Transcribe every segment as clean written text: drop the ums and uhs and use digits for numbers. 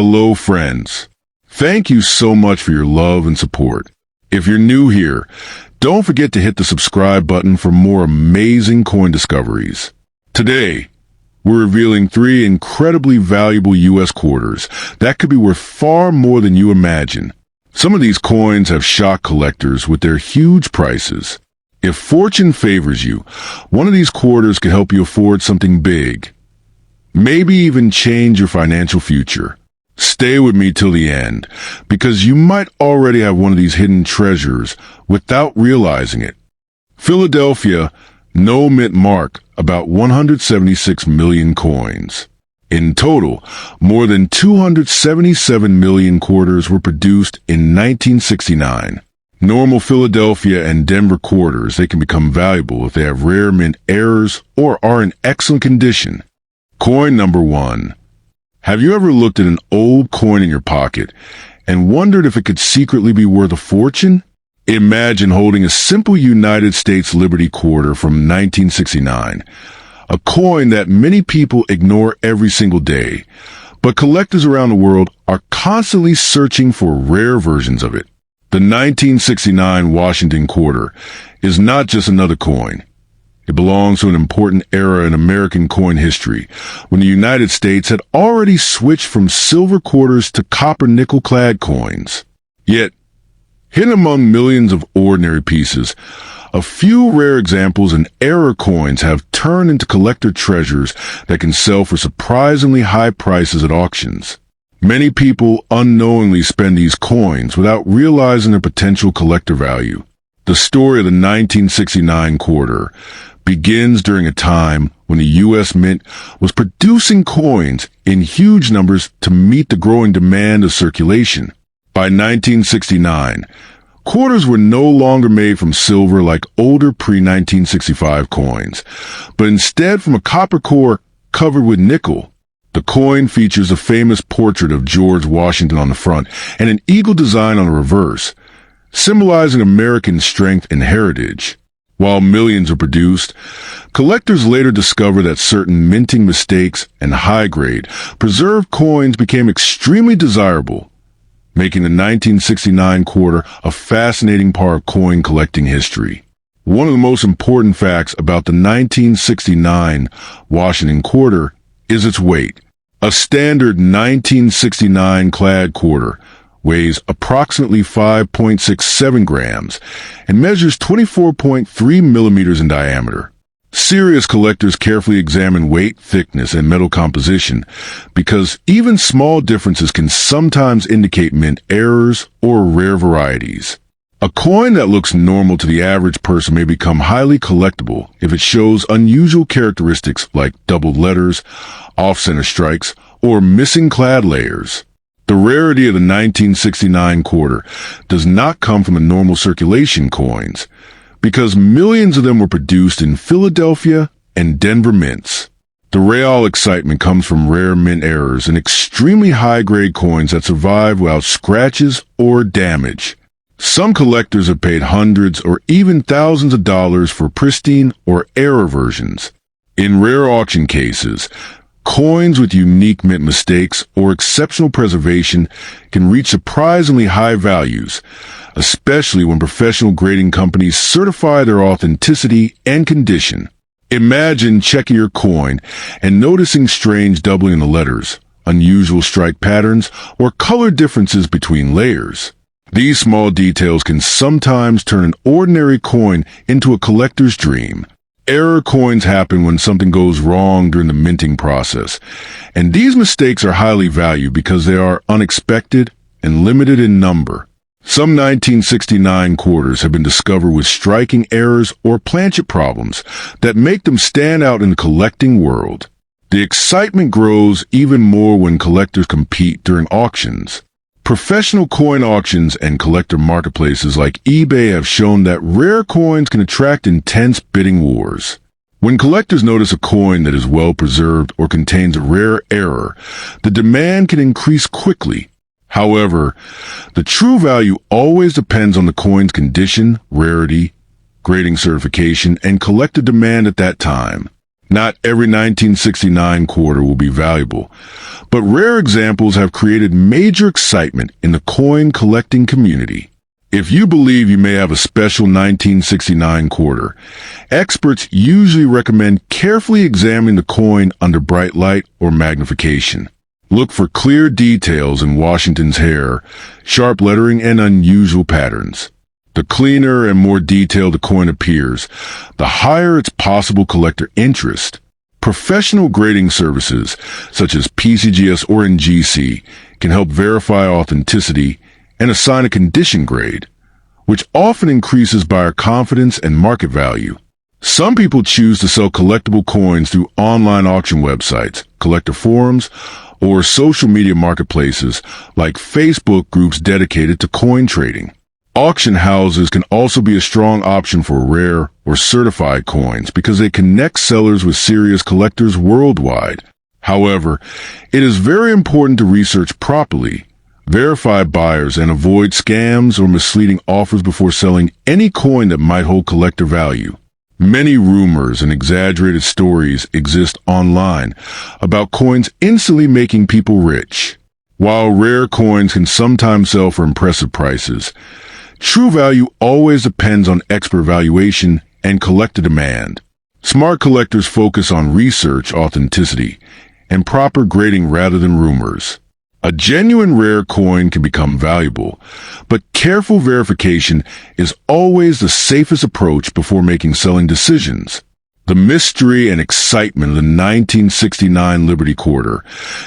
Hello, friends. Thank you so much for your love and support. If you're new here, don't forget to hit the subscribe button for more amazing coin discoveries. Today, we're revealing 3 incredibly valuable U.S. quarters that could be worth far more than you imagine. Some of these coins have shocked collectors with their huge prices. If fortune favors you, one of these quarters could help you afford something big. Maybe even change your financial future. Stay with me till the end, because you might already have one of these hidden treasures without realizing it. Philadelphia, no mint mark, about 176 million coins. In total, more than 277 million quarters were produced in 1969. Normal Philadelphia and Denver quarters, they can become valuable if they have rare mint errors or are in excellent condition. Coin number 1. Have you ever looked at an old coin in your pocket and wondered if it could secretly be worth a fortune? Imagine holding a simple United States Liberty quarter from 1969, a coin that many people ignore every single day, but collectors around the world are constantly searching for rare versions of it. The 1969 Washington quarter is not just another coin. It belongs to an important era in American coin history, when the United States had already switched from silver quarters to copper nickel-clad coins. Yet, hidden among millions of ordinary pieces, a few rare examples and error coins have turned into collector treasures that can sell for surprisingly high prices at auctions. Many people unknowingly spend these coins without realizing their potential collector value. The story of the 1969 quarter begins during a time when the U.S. Mint was producing coins in huge numbers to meet the growing demand of circulation. By 1969, quarters were no longer made from silver like older pre-1965 coins, but instead from a copper core covered with nickel. The coin features a famous portrait of George Washington on the front and an eagle design on the reverse, symbolizing American strength and heritage. While millions are produced, collectors later discover that certain minting mistakes and high-grade, preserved coins became extremely desirable, making the 1969 quarter a fascinating part of coin collecting history. One of the most important facts about the 1969 Washington quarter is its weight. A standard 1969 clad quarter weighs approximately 5.67 grams and measures 24.3 millimeters in diameter. Serious collectors carefully examine weight, thickness, and metal composition because even small differences can sometimes indicate mint errors or rare varieties. A coin that looks normal to the average person may become highly collectible if it shows unusual characteristics like doubled letters, off-center strikes, or missing clad layers. The rarity of the 1969 quarter does not come from the normal circulation coins, because millions of them were produced in Philadelphia and Denver mints. The real excitement comes from rare mint errors and extremely high-grade coins that survive without scratches or damage. Some collectors have paid hundreds or even thousands of dollars for pristine or error versions. In rare auction cases, coins with unique mint mistakes or exceptional preservation can reach surprisingly high values, especially when professional grading companies certify their authenticity and condition. Imagine checking your coin and noticing strange doubling in the letters, unusual strike patterns, or color differences between layers. These small details can sometimes turn an ordinary coin into a collector's dream. Error coins happen when something goes wrong during the minting process, and these mistakes are highly valued because they are unexpected and limited in number. Some 1969 quarters have been discovered with striking errors or planchet problems that make them stand out in the collecting world. The excitement grows even more when collectors compete during auctions. Professional coin auctions and collector marketplaces like eBay have shown that rare coins can attract intense bidding wars. When collectors notice a coin that is well preserved or contains a rare error, the demand can increase quickly. However, the true value always depends on the coin's condition, rarity, grading certification, and collector demand at that time. Not every 1969 quarter will be valuable, but rare examples have created major excitement in the coin collecting community. If you believe you may have a special 1969 quarter, experts usually recommend carefully examining the coin under bright light or magnification. Look for clear details in Washington's hair, sharp lettering, and unusual patterns. The cleaner and more detailed the coin appears, the higher its possible collector interest. Professional grading services, such as PCGS or NGC, can help verify authenticity and assign a condition grade, which often increases buyer confidence and market value. Some people choose to sell collectible coins through online auction websites, collector forums, or social media marketplaces like Facebook groups dedicated to coin trading. Auction houses can also be a strong option for rare or certified coins because they connect sellers with serious collectors worldwide. However, it is very important to research properly, verify buyers, and avoid scams or misleading offers before selling any coin that might hold collector value. Many rumors and exaggerated stories exist online about coins instantly making people rich. While rare coins can sometimes sell for impressive prices, true value always depends on expert valuation and collector demand. Smart collectors focus on research, authenticity, and proper grading rather than rumors. A genuine rare coin can become valuable, but careful verification is always the safest approach before making selling decisions. The mystery and excitement of the 1969 Liberty Quarter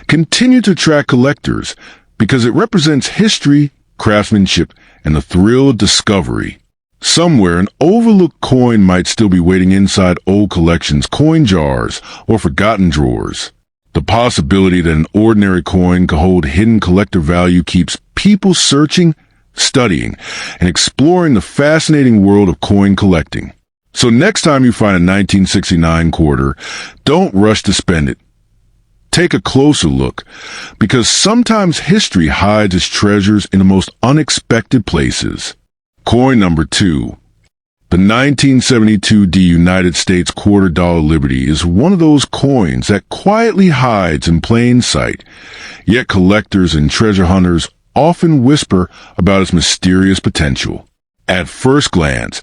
continue to attract collectors because it represents history, craftsmanship, and the thrill of discovery. Somewhere, an overlooked coin might still be waiting inside old collections, coin jars, or forgotten drawers. The possibility that an ordinary coin could hold hidden collector value keeps people searching, studying, and exploring the fascinating world of coin collecting. So next time you find a 1969 quarter, don't rush to spend it. Take a closer look, because sometimes history hides its treasures in the most unexpected places. Coin number 2. The 1972 United States $quarter Liberty is one of those coins that quietly hides in plain sight, yet collectors and treasure hunters often whisper about its mysterious potential. At first glance,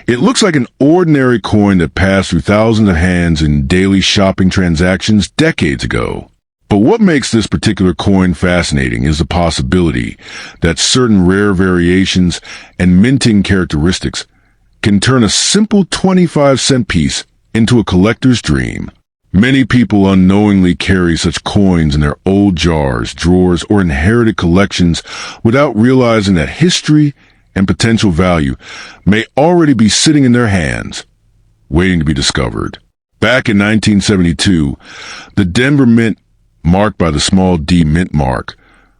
it looks like an ordinary coin that passed through thousands of hands in daily shopping transactions decades ago. But what makes this particular coin fascinating is the possibility that certain rare variations and minting characteristics can turn a simple 25-cent piece into a collector's dream. Many people unknowingly carry such coins in their old jars, drawers, or inherited collections without realizing that history and potential value may already be sitting in their hands, waiting to be discovered. Back in 1972, the Denver Mint, marked by the small D mint mark,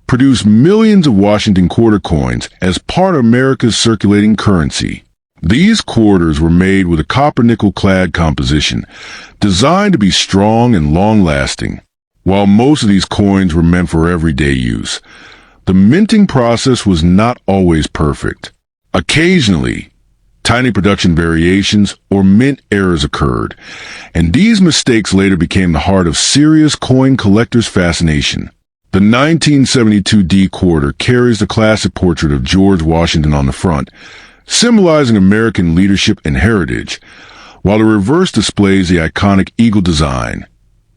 produced millions of Washington quarter coins as part of America's circulating currency. These quarters were made with a copper-nickel clad composition, designed to be strong and long-lasting. While most of these coins were meant for everyday use, the minting process was not always perfect. Occasionally, tiny production variations or mint errors occurred, and these mistakes later became the heart of serious coin collectors' fascination. The 1972 D quarter carries the classic portrait of George Washington on the front, symbolizing American leadership and heritage, while the reverse displays the iconic eagle design,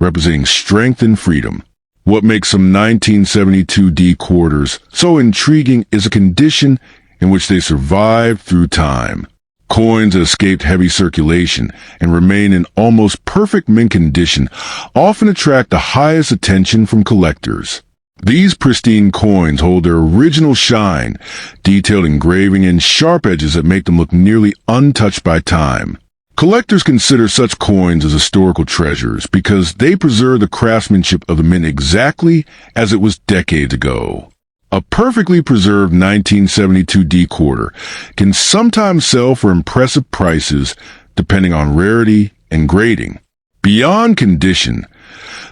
representing strength and freedom. What makes some 1972 D quarters so intriguing is a condition in which they survived through time. Coins that escaped heavy circulation and remain in almost perfect mint condition often attract the highest attention from collectors. These pristine coins hold their original shine, detailed engraving and sharp edges that make them look nearly untouched by time. Collectors consider such coins as historical treasures because they preserve the craftsmanship of the mint exactly as it was decades ago. A perfectly preserved 1972 D quarter can sometimes sell for impressive prices depending on rarity and grading. Beyond condition,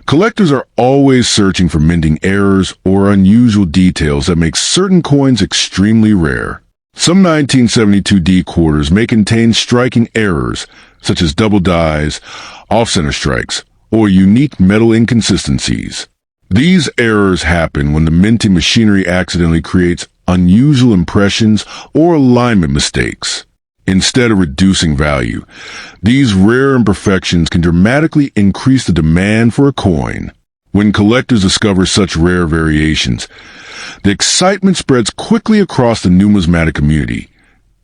collectors are always searching for minting errors or unusual details that make certain coins extremely rare. Some 1972 D quarters may contain striking errors, such as double dies, off-center strikes, or unique metal inconsistencies. These errors happen when the minting machinery accidentally creates unusual impressions or alignment mistakes. Instead of reducing value, these rare imperfections can dramatically increase the demand for a coin. When collectors discover such rare variations, the excitement spreads quickly across the numismatic community,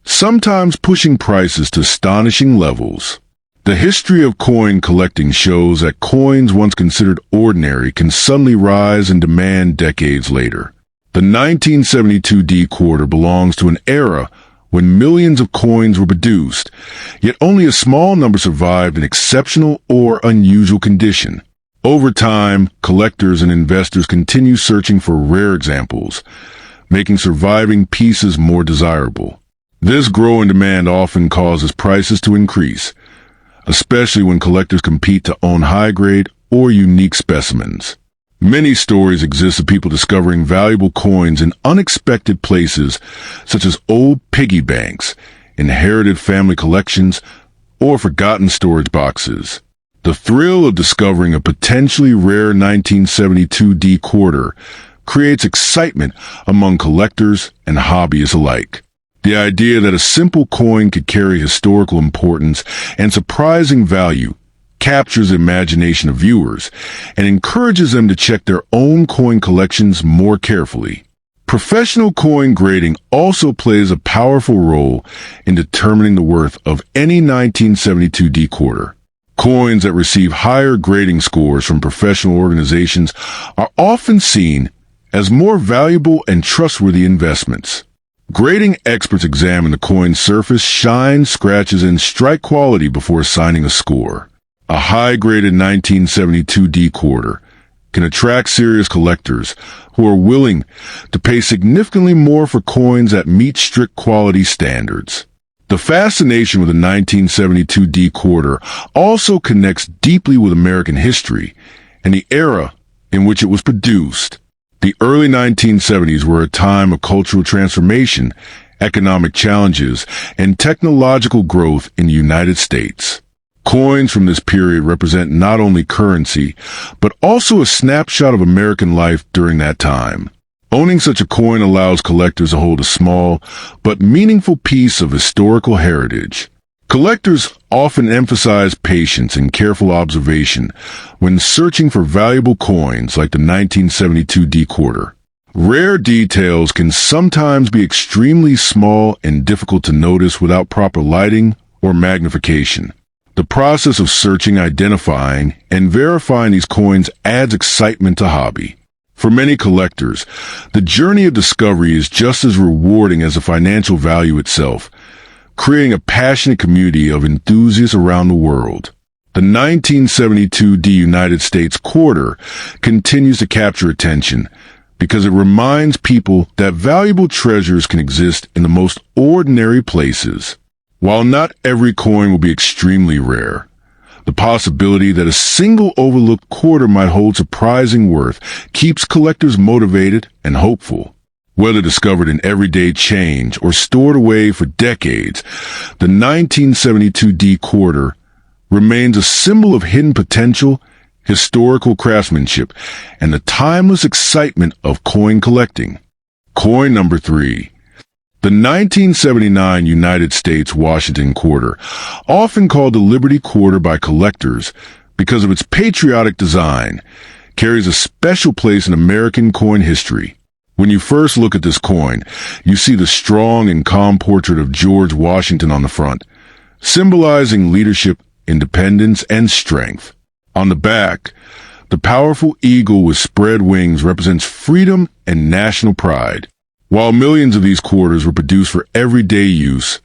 sometimes pushing prices to astonishing levels. The history of coin collecting shows that coins once considered ordinary can suddenly rise in demand decades later. The 1972 D quarter belongs to an era when millions of coins were produced, yet only a small number survived in exceptional or unusual condition. Over time, collectors and investors continue searching for rare examples, making surviving pieces more desirable. This growing demand often causes prices to increase, especially when collectors compete to own high-grade or unique specimens. Many stories exist of people discovering valuable coins in unexpected places, such as old piggy banks, inherited family collections, or forgotten storage boxes. The thrill of discovering a potentially rare 1972 D quarter creates excitement among collectors and hobbyists alike. The idea that a simple coin could carry historical importance and surprising value captures the imagination of viewers and encourages them to check their own coin collections more carefully. Professional coin grading also plays a powerful role in determining the worth of any 1972 D quarter. Coins that receive higher grading scores from professional organizations are often seen as more valuable and trustworthy investments. Grading experts examine the coin's surface, shine, scratches, and strike quality before assigning a score. A high-graded 1972 D quarter can attract serious collectors who are willing to pay significantly more for coins that meet strict quality standards. The fascination with the 1972 D quarter also connects deeply with American history and the era in which it was produced. The early 1970s were a time of cultural transformation, economic challenges, and technological growth in the United States. Coins from this period represent not only currency, but also a snapshot of American life during that time. Owning such a coin allows collectors to hold a small but meaningful piece of historical heritage. Collectors often emphasize patience and careful observation when searching for valuable coins like the 1972 D quarter. Rare details can sometimes be extremely small and difficult to notice without proper lighting or magnification. The process of searching, identifying, and verifying these coins adds excitement to hobby. For many collectors, the journey of discovery is just as rewarding as the financial value itself, creating a passionate community of enthusiasts around the world. The 1972 D United States quarter continues to capture attention because it reminds people that valuable treasures can exist in the most ordinary places. While not every coin will be extremely rare, the possibility that a single overlooked quarter might hold surprising worth keeps collectors motivated and hopeful. Whether discovered in everyday change or stored away for decades, the 1972 D quarter remains a symbol of hidden potential, historical craftsmanship, and the timeless excitement of coin collecting. Coin number 3. The 1979 United States Washington quarter, often called the Liberty Quarter by collectors because of its patriotic design, carries a special place in American coin history. When you first look at this coin, you see the strong and calm portrait of George Washington on the front, symbolizing leadership, independence, and strength. On the back, the powerful eagle with spread wings represents freedom and national pride. While millions of these quarters were produced for everyday use,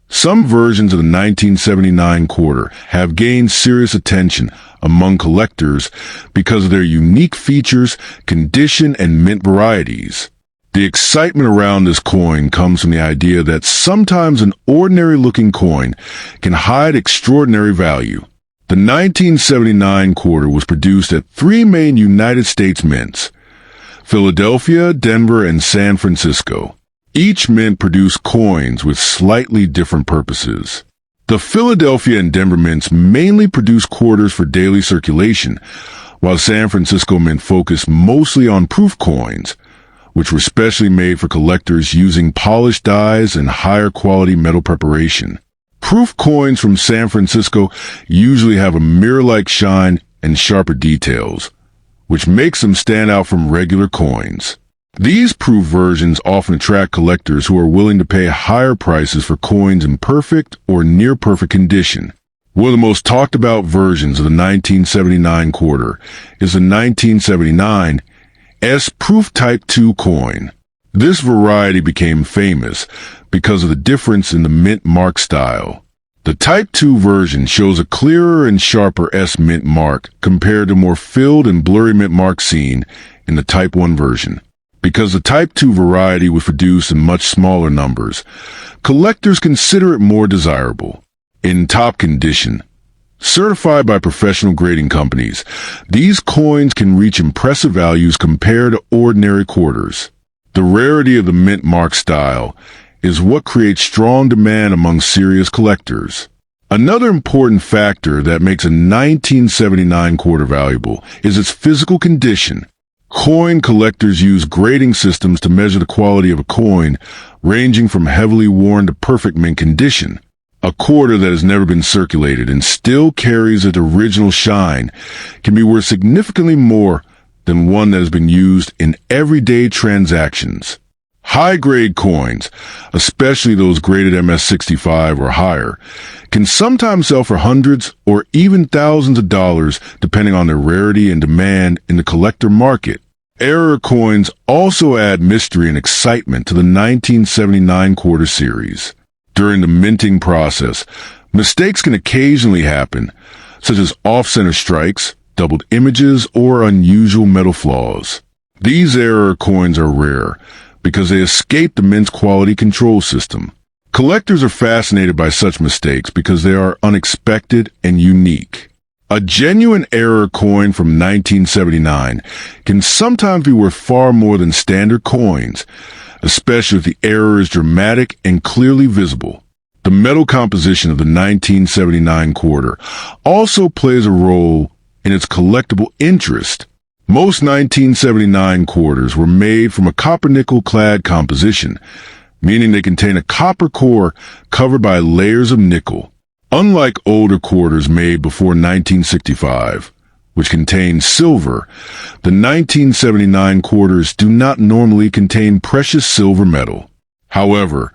some versions of the 1979 quarter have gained serious attention among collectors because of their unique features, condition, and mint varieties. The excitement around this coin comes from the idea that sometimes an ordinary-looking coin can hide extraordinary value. The 1979 quarter was produced at 3 main United States mints: Philadelphia, Denver, and San Francisco. Each mint produced coins with slightly different purposes. The Philadelphia and Denver mints mainly produce quarters for daily circulation, while San Francisco Mint focused mostly on proof coins, which were specially made for collectors using polished dies and higher quality metal preparation. Proof coins from San Francisco usually have a mirror-like shine and sharper details, which makes them stand out from regular coins. These proof versions often attract collectors who are willing to pay higher prices for coins in perfect or near-perfect condition. One of the most talked about versions of the 1979 quarter is the 1979 S Proof Type II coin. This variety became famous because of the difference in the mint mark style. The Type II version shows a clearer and sharper S mint mark compared to more filled and blurry mint mark seen in the Type I version. Because the Type II variety was produced in much smaller numbers, collectors consider it more desirable. In top condition, certified by professional grading companies, these coins can reach impressive values compared to ordinary quarters. The rarity of the mint mark style is what creates strong demand among serious collectors. Another important factor that makes a 1979 quarter valuable is its physical condition. Coin collectors use grading systems to measure the quality of a coin, ranging from heavily worn to perfect mint condition. A quarter that has never been circulated and still carries its original shine can be worth significantly more than one that has been used in everyday transactions. High-grade coins, especially those graded MS-65 or higher, can sometimes sell for hundreds or even thousands of dollars depending on their rarity and demand in the collector market. Error coins also add mystery and excitement to the 1979 quarter series. During the minting process, mistakes can occasionally happen, such as off-center strikes, doubled images, or unusual metal flaws. These error coins are rare because they escape the mint's quality control system. Collectors are fascinated by such mistakes because they are unexpected and unique. A genuine error coin from 1979 can sometimes be worth far more than standard coins, especially if the error is dramatic and clearly visible. The metal composition of the 1979 quarter also plays a role in its collectible interest. Most 1979 quarters were made from a copper-nickel clad composition, meaning they contain a copper core covered by layers of nickel. Unlike older quarters made before 1965, which contain silver, the 1979 quarters do not normally contain precious silver metal. However,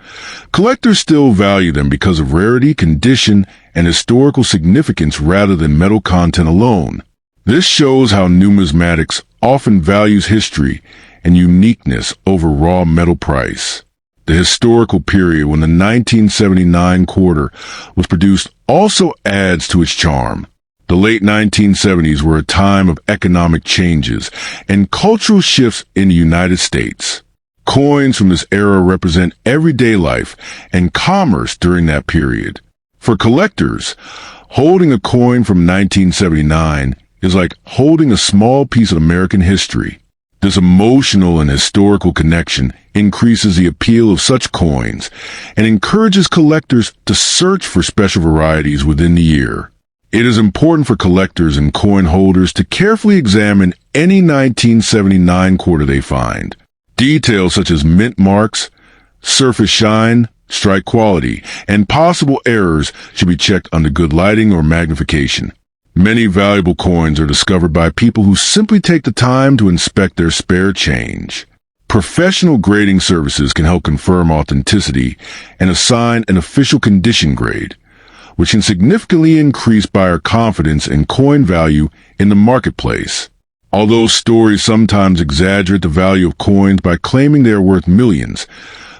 collectors still value them because of rarity, condition, and historical significance rather than metal content alone. This shows how numismatics often values history and uniqueness over raw metal price. The historical period when the 1979 quarter was produced also adds to its charm. The late 1970s were a time of economic changes and cultural shifts in the United States. Coins from this era represent everyday life and commerce during that period. For collectors, holding a coin from 1979 is like holding a small piece of American history. This emotional and historical connection increases the appeal of such coins and encourages collectors to search for special varieties within the year. It is important for collectors and coin holders to carefully examine any 1979 quarter they find. Details such as mint marks, surface shine, strike quality, and possible errors should be checked under good lighting or magnification. Many valuable coins are discovered by people who simply take the time to inspect their spare change. Professional grading services can help confirm authenticity and assign an official condition grade, which can significantly increase buyer confidence in coin value in the marketplace. Although stories sometimes exaggerate the value of coins by claiming they are worth millions,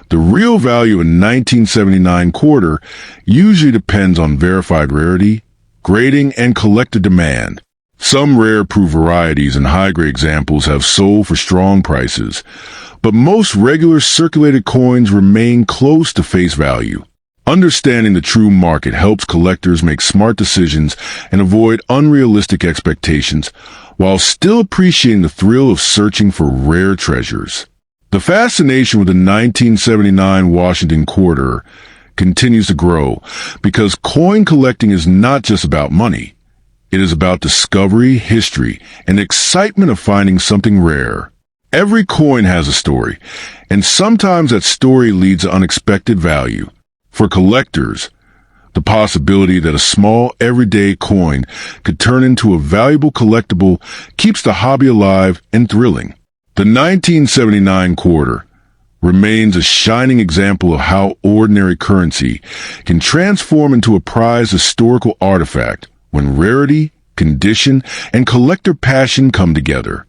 the real value in 1979 quarter usually depends on verified rarity, grading, and collector demand. Some rare proof varieties and high-grade examples have sold for strong prices, but most regular circulated coins remain close to face value. Understanding the true market helps collectors make smart decisions and avoid unrealistic expectations while still appreciating the thrill of searching for rare treasures. The fascination with the 1979 Washington quarter continues to grow because coin collecting is not just about money. It is about discovery, history, and the excitement of finding something rare. Every coin has a story, and sometimes that story leads to unexpected value. For collectors, the possibility that a small, everyday coin could turn into a valuable collectible keeps the hobby alive and thrilling. The 1979 quarter remains a shining example of how ordinary currency can transform into a prized historical artifact when rarity, condition, and collector passion come together.